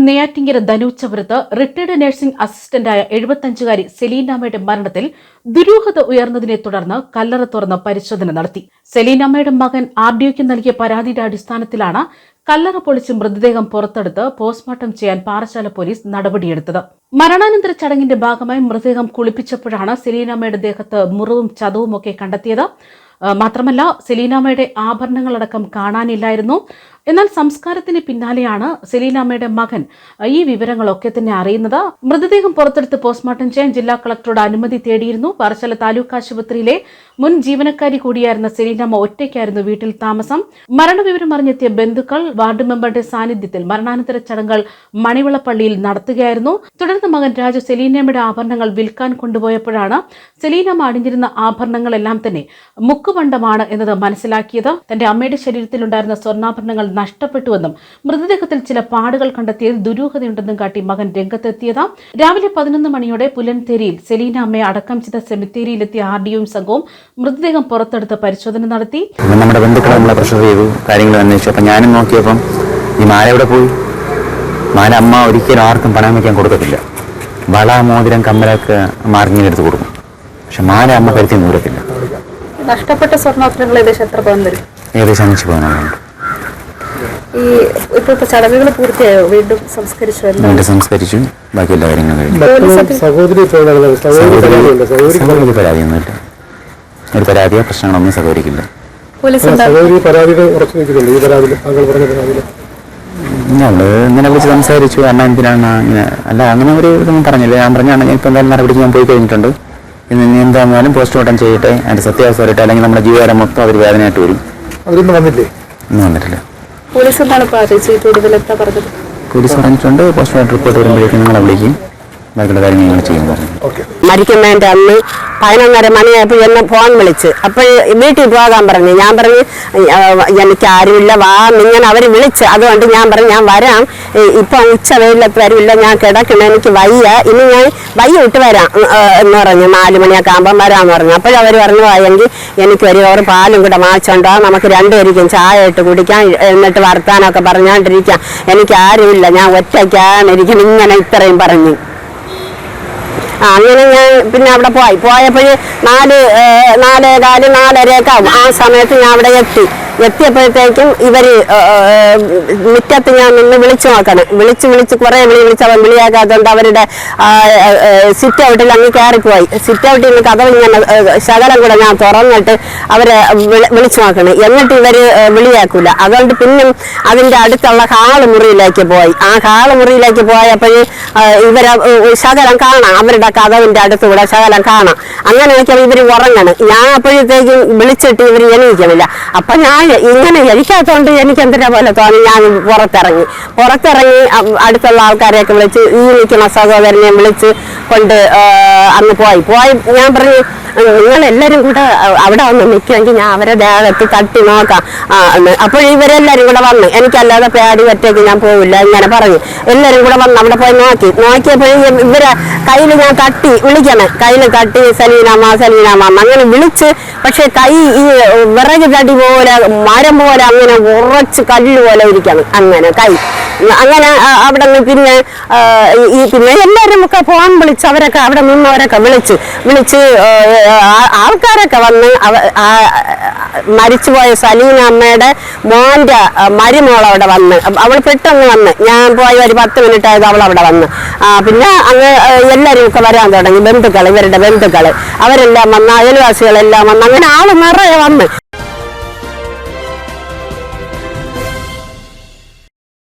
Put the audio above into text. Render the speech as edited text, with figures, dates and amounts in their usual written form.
Neyyattinkara ധനൂച്ചപുരത്ത് retired nursing അസിസ്റ്റന്റായ 75-കാരി സെലീനാമ്മയുടെ മരണത്തിൽ ദുരൂഹത ഉയർന്നതിനെ തുടർന്ന് കല്ലറ തുറന്ന് പരിശോധന നടത്തി. സെലീനാമ്മയുടെ മകൻ RDOയ്ക്ക് നൽകിയ പരാതിയുടെ അടിസ്ഥാനത്തിലാണ് കല്ലറ പൊളിച്ച് മൃതദേഹം പുറത്തെടുത്ത് പോസ്റ്റ്മോർട്ടം ചെയ്യാൻ പാറശാല പോലീസ് നടപടിയെടുത്തത്. മരണാനന്തര ചടങ്ങിന്റെ ഭാഗമായി മൃതദേഹം കുളിപ്പിച്ചപ്പോഴാണ് സെലീനാമ്മയുടെ ദേഹത്ത് മുറിവും ചതവുമൊക്കെ കണ്ടെത്തിയത്. മാത്രമല്ല, സെലീനാമ്മയുടെ ആഭരണങ്ങളടക്കം കാണാനില്ലായിരുന്നു. എന്നാൽ സംസ്കാരത്തിന് പിന്നാലെയാണ് സെലീനാമ്മയുടെ മകൻ ഈ വിവരങ്ങളൊക്കെ തന്നെ അറിയുന്നത്. മൃതദേഹം പുറത്തെടുത്ത് പോസ്റ്റ്മോർട്ടം ചെയ്യാൻ ജില്ലാ കളക്ടറുടെ അനുമതി തേടിയിരുന്നു. പാറശാല താലൂക്ക് ആശുപത്രിയിലെ മുൻ ജീവനക്കാരി കൂടിയായിരുന്ന സെലീനാമ്മ ഒറ്റയ്ക്കായിരുന്നു വീട്ടിൽ താമസം. മരണവിവരം അറിഞ്ഞെത്തിയ ബന്ധുക്കൾ വാർഡ് മെമ്പറുടെ സാന്നിധ്യത്തിൽ മരണാനന്തര ചടങ്ങുകൾ മണിവിളപ്പള്ളിയിൽ നടത്തുകയായിരുന്നു. തുടർന്ന് മകൻ രാജു സെലീനാമ്മയുടെ ആഭരണങ്ങൾ വിൽക്കാൻ കൊണ്ടുപോയപ്പോഴാണ് സെലീനാമ്മ അണിഞ്ഞിരുന്ന ആഭരണങ്ങളെല്ലാം തന്നെ മുക്കുപണ്ടമാണ് എന്നത് മനസ്സിലാക്കിയത്. തന്റെ അമ്മയുടെ ശരീരത്തിലുണ്ടായിരുന്ന സ്വർണ്ണാഭരണങ്ങൾ നഷ്ടപ്പെട്ടുവെന്നും മൃതദേഹത്തിൽ ചില പാടുകൾ കണ്ടെത്തിയതിൽ ദുരൂഹതയുണ്ടെന്നും കാട്ടി മകൻ രംഗത്തെത്തിയത്. രാവിലെ 11 മണിയോടെ പുലൻതേരിയിൽ സെലീനാമ്മയെ അടക്കം ചെയ്ത സെമിത്തേരിയിലെത്തിയ RDOയും സംഘവും മൃതദേഹം പുറത്തെടുത്ത് പരിശോധന നടത്തി. നമ്മുടെ ബന്ധുക്കൾ നമ്മളെ പ്രഷർ ചെയ്തു, കാര്യങ്ങൾ അന്വേഷിച്ചു. അപ്പം ഞാനും നോക്കിയപ്പം ഈ മാല എവിടെ പോയി? മാല അമ്മ ഒരിക്കലും ആർക്കും പണയം വയ്ക്കാൻ കൊടുക്കത്തില്ല. വള, മോതിരം, കമ്മലൊക്കെ മാർങ്ങിനെടുത്ത് കൊടുക്കും. പക്ഷെ മാല അമ്മ കരുത്തി നൂരത്തില്ല. നഷ്ടപ്പെട്ട സ്വർണ്ണാഭരണങ്ങൾ ഏകദേശം എത്ര പവൻ വരും? ഏകദേശം 5 പവനുണ്ട്. ഈ ഇപ്പോഴത്തെ ചടങ്ങുകൾ പൂർത്തിയായോ? വീണ്ടും സംസ്കരിച്ചു? സംസ്കരിച്ചു, ബാക്കി എല്ലാ കാര്യങ്ങളും കഴിഞ്ഞു. പരാതിയൊന്നുമില്ല. ഒരു പരാതിയോ പ്രശ്നങ്ങളൊന്നും സഹകരിക്കില്ല. ഞങ്ങള് ഇങ്ങനെ വിളിച്ച് സംസാരിച്ചു. കാരണം എന്തിനാണ് ഇങ്ങനെ, അല്ല അങ്ങനെ ഒരു ഇതൊന്നും പറഞ്ഞില്ല. ഞാൻ പറഞ്ഞാണ് ഇപ്പം എന്തായാലും നടപടിക്ക് ഞാൻ പോയി കഴിഞ്ഞിട്ടുണ്ട്. ഇനി എന്തായാലും പോസ്റ്റ്മോർട്ടം ചെയ്യട്ടെ, അതിന്റെ സത്യാവസ്ഥ വരട്ടെ, അല്ലെങ്കിൽ നമ്മുടെ ജീവിതം മൊത്തം അവർ വേദനയായിട്ട് വരും. അതൊന്നും വന്നില്ലേ? ഒന്നും വന്നിട്ടില്ല. പോലീസ് പറഞ്ഞിട്ടുണ്ട് പോസ്റ്റ്മോർട്ടം റിപ്പോർട്ട് വരുമ്പോഴേക്കും നിങ്ങളെ വിളിക്കും, ബാക്കിയുള്ള കാര്യങ്ങൾ നിങ്ങൾ ചെയ്യും പറഞ്ഞു. മരിക്കുന്നതിൻ്റെ അന്ന് 11:30 മണിയായപ്പോൾ എന്നെ ഫോൺ വിളിച്ച്. അപ്പോൾ വീട്ടിൽ പോകാൻ പറഞ്ഞു. ഞാൻ പറഞ്ഞു എനിക്ക് ആരുമില്ല, വാ ഇങ്ങനെ അവർ വിളിച്ച്. അതുകൊണ്ട് ഞാൻ പറഞ്ഞു ഞാൻ വരാം, ഇപ്പം ഉച്ച വെയിലത്ത് വരില്ല, ഞാൻ കിടക്കണം, എനിക്ക് വയ്യ, ഇനി ഞാൻ വയ്യ വിട്ട് വരാം എന്ന് പറഞ്ഞു. 4 മണിയൊക്കെ ആകുമ്പം വരാമെന്ന് പറഞ്ഞു. അപ്പോഴവർ പറഞ്ഞു എങ്കിൽ എനിക്ക് ഒരു ഓറ് പാലും കൂടെ വാങ്ങിച്ചോണ്ടോ, നമുക്ക് 2 പേർക്കും ചായ ഇട്ട് കുടിക്കാം, എന്നിട്ട് വർത്താനമൊക്കെ പറഞ്ഞാണ്ടിരിക്കാം, എനിക്ക് ആരുമില്ല, ഞാൻ ഒറ്റയ്ക്കാണ് ഇരിക്കണം, ഇങ്ങനെ ഇത്രയും പറഞ്ഞു. അങ്ങനെ ഞാൻ പിന്നെ അവിടെ പോയപ്പോൾ 4:15, 4:30 ആവും. ആ സമയത്ത് ഞാൻ അവിടെ എത്തിയപ്പോഴത്തേക്കും ഇവര് മുറ്റത്ത് ഞാൻ നിന്ന് വിളിച്ചു നോക്കണം. വിളിച്ച് കുറേ വിളിച്ച് അവൻ വിളിയാക്കാത്തതുകൊണ്ട് അവരുടെ സിറ്റ് ഔട്ടിൽ അങ്ങ് കയറിപ്പോയി. സിറ്റ് ഔട്ടിൽ നിന്ന് കഥവ് ഇങ്ങനെ ശകലം കൂടെ ഞാൻ തുറന്നിട്ട് അവരെ വിളിച്ചു നോക്കണം. എന്നിട്ട് ഇവര് വിളിയാക്കൂല. അതുകൊണ്ട് പിന്നെ അതിൻ്റെ അടുത്തുള്ള ഹാള് മുറിയിലേക്ക് പോയി. ആ ഹാള് മുറിയിലേക്ക് പോയപ്പോൾ ഇവരെ ശകലം കാണാം, അവരുടെ കഥവിൻ്റെ അടുത്തുകൂടെ ശകലം കാണാം. അങ്ങനെ നോക്കിയാൽ ഇവർ ഉറങ്ങണം. ഞാൻ അപ്പോഴത്തേക്കും വിളിച്ചിട്ട് ഇവർ എണീക്കണില്ല. അപ്പം ഞാൻ ഇങ്ങനെ എണിക്കാത്തതുകൊണ്ട് എനിക്ക് എന്തിനാ പോലെ തോന്നി. ഞാൻ പുറത്തിറങ്ങി അടുത്തുള്ള ആൾക്കാരെയൊക്കെ വിളിച്ച്, ഈ നിൽക്കുന്ന സഹോദരനെ വിളിച്ച് കൊണ്ട് അന്ന് പോയി. ഞാൻ പറഞ്ഞു നിങ്ങളെല്ലാവരും കൂടെ അവിടെ വന്ന് നിൽക്കുമെങ്കിൽ ഞാൻ അവരെ ദേഹത്ത് തട്ടി നോക്കാം. അപ്പോൾ ഇവരെല്ലാവരും കൂടെ വന്ന്, എനിക്കല്ലാതെ പേടി ഒറ്റയ്ക്ക് ഞാൻ പോവില്ല ഇങ്ങനെ പറഞ്ഞു. എല്ലാവരും കൂടെ വന്ന് അവിടെ പോയി നോക്കിയപ്പോൾ ഇവരെ കയ്യിൽ ഞാൻ തട്ടി വിളിക്കണം. കയ്യിൽ തട്ടി സലീനാമ്മ അങ്ങനെ വിളിച്ച്. പക്ഷെ കൈ ഈ വിറക് തടി പോലെ, മരം പോലെ അങ്ങനെ ഉറച്ച് കല്ല് പോലെ ഇരിക്കണം. അങ്ങനെ കൈ അങ്ങനെ അവിടെ നിന്ന് പിന്നെ എല്ലാവരും ഒക്കെ ഫോൺ വിളിച്ച് അവരൊക്കെ അവിടെ നിന്നവരൊക്കെ വിളിച്ച് ആൾക്കാരൊക്കെ വന്ന് മരിച്ചുപോയ സലീനാമ്മയുടെ മോൻ്റെ മരുമോൾ അവിടെ വന്ന്, അവൾ പെട്ടെന്ന് വന്ന്. ഞാൻ പോയി ഒരു 10 മിനിറ്റ് ആയത് അവൾ അവിടെ വന്ന്. പിന്നെ അങ്ങ് എല്ലാവരും ഒക്കെ വരാൻ തുടങ്ങി. ഇവരുടെ ബന്ധുക്കൾ അവരെല്ലാം വന്ന്, അയൽവാസികളെല്ലാം വന്ന്, അങ്ങനെ ആള് നിറയെ വന്ന്.